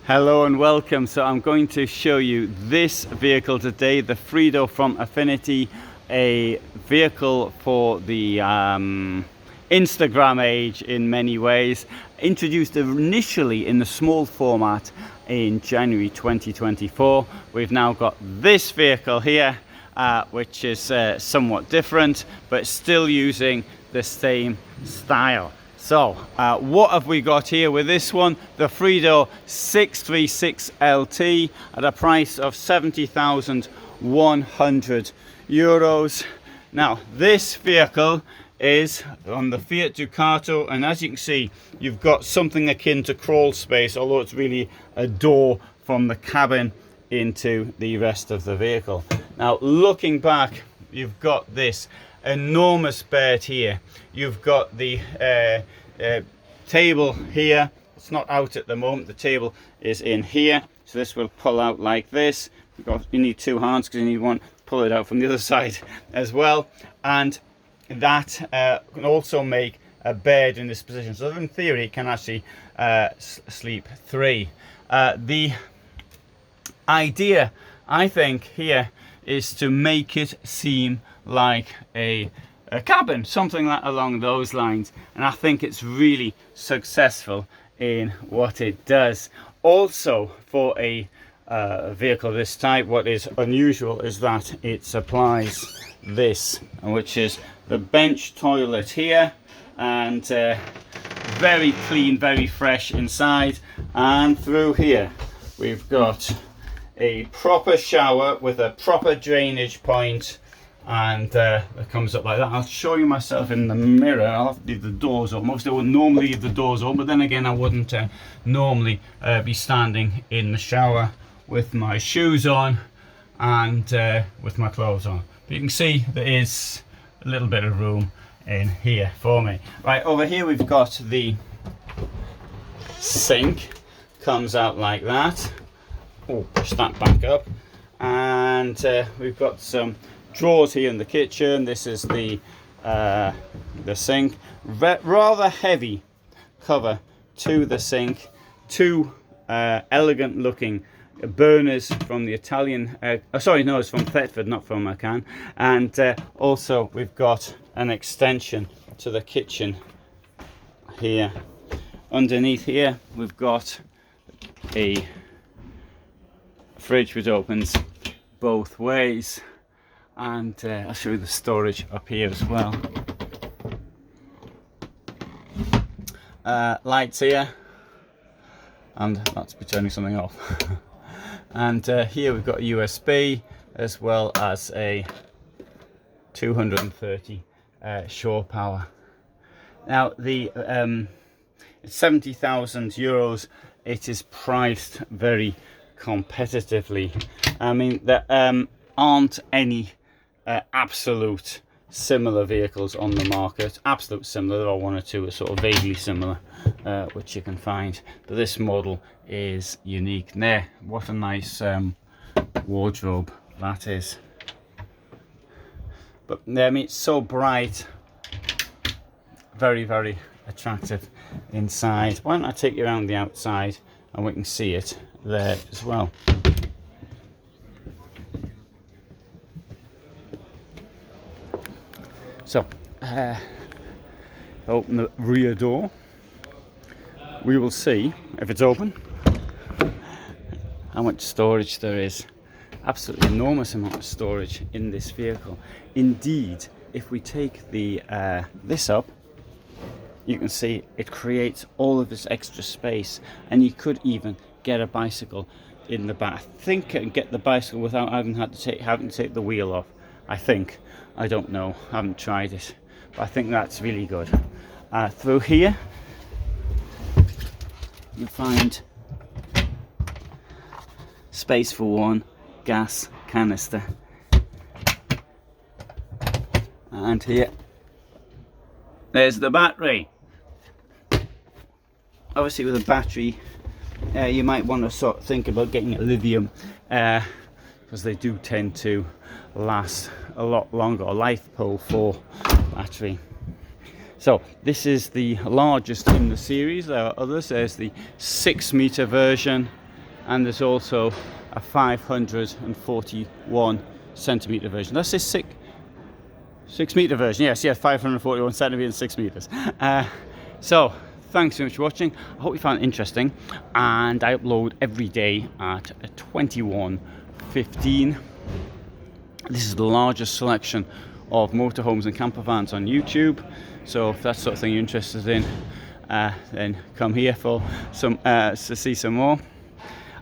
Hello and welcome. So I'm going to show you this vehicle today, the Fredo from Affinity, a vehicle for the Instagram age in many ways. Introduced initially in the small format in January 2024. We've now got this vehicle here, which is somewhat different, but still using the same style. So, what have we got here with this one? The Fredo 656LT at a price of €70,100. Now, this vehicle is on the Fiat Ducato, and as you can see, you've got something akin to crawl space, although it's really a door from the cabin into the rest of the vehicle. Now, looking back, you've got this enormous bed here. You've got the table here. It's not out at the moment. The table is in here, so this will pull out like this. You need two hands because you need one. Pull it out from the other side as well, and that can also make a bed in this position. So in theory, it can actually sleep three. The idea, I think, here is to make it seem like a cabin, something along those lines, and I think it's really successful in what it does. Also, for a vehicle of this type, what is unusual is that it supplies this, which is the bench toilet here, and very clean, very fresh inside. And through here we've got a proper shower with a proper drainage point, and it comes up like that. I'll show you myself in the mirror. I'll have to leave the doors open. Most I would normally leave the doors open, but then again, I wouldn't normally be standing in the shower with my shoes on and with my clothes on. But you can see there is a little bit of room in here for me. Right, over here we've got the sink. Comes out like that. Oh, push that back up, and we've got some drawers here in the kitchen. This is the sink. Rather heavy cover to the sink. Two elegant looking burners from the Italian, sorry, no, it's from Thetford, not from Macan. And also we've got an extension to the kitchen here. Underneath here we've got a fridge which opens both ways, and I'll show you the storage up here as well. Lights here, and that's be turning something off. And here we've got a USB as well as a 230 shore power. Now the €70,000, it is priced very competitively. I mean, there aren't any absolute similar vehicles on the market. Absolute similar, there are one or two are sort of vaguely similar, which you can find, but this model is unique. There, what a nice wardrobe that is. But I mean, it's so bright, very, very attractive inside. Why don't I take you around the outside and we can see it there as well. So, open the rear door. We will see, if it's open, how much storage there is. Absolutely enormous amount of storage in this vehicle. Indeed, if we take the this up, you can see it creates all of this extra space, and you could even get a bicycle in the back. I think I can get the bicycle without having to take the wheel off. I think. I don't know. I haven't tried it, but I think that's really good. Through here, you find space for one gas canister, and here, there's the battery. Obviously, with a battery, you might want to sort of think about getting a lithium, because they do tend to last a lot longer, or life pull for battery. So this is the largest in the series. There are others. There's the 6-meter version, and there's also a 541 centimeter version. That's a 6 meter version. Yes, 541 centimeters and 6 meters. So thanks so much for watching. I hope you found it interesting, and I upload every day at 21:15. This is the largest selection of motorhomes and camper vans on YouTube, so if that's the sort of thing you're interested in, then come here for some to see some more.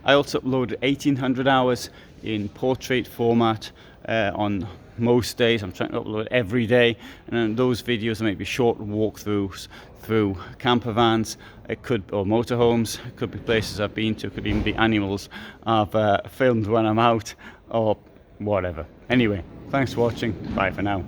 I also uploaded 1800 hours in portrait format on most days. I'm trying to upload every day, and those videos may be short walkthroughs through camper vans, or motorhomes. It could be places I've been to, it could even be animals I've filmed when I'm out, or whatever. Anyway, thanks for watching. Bye for now.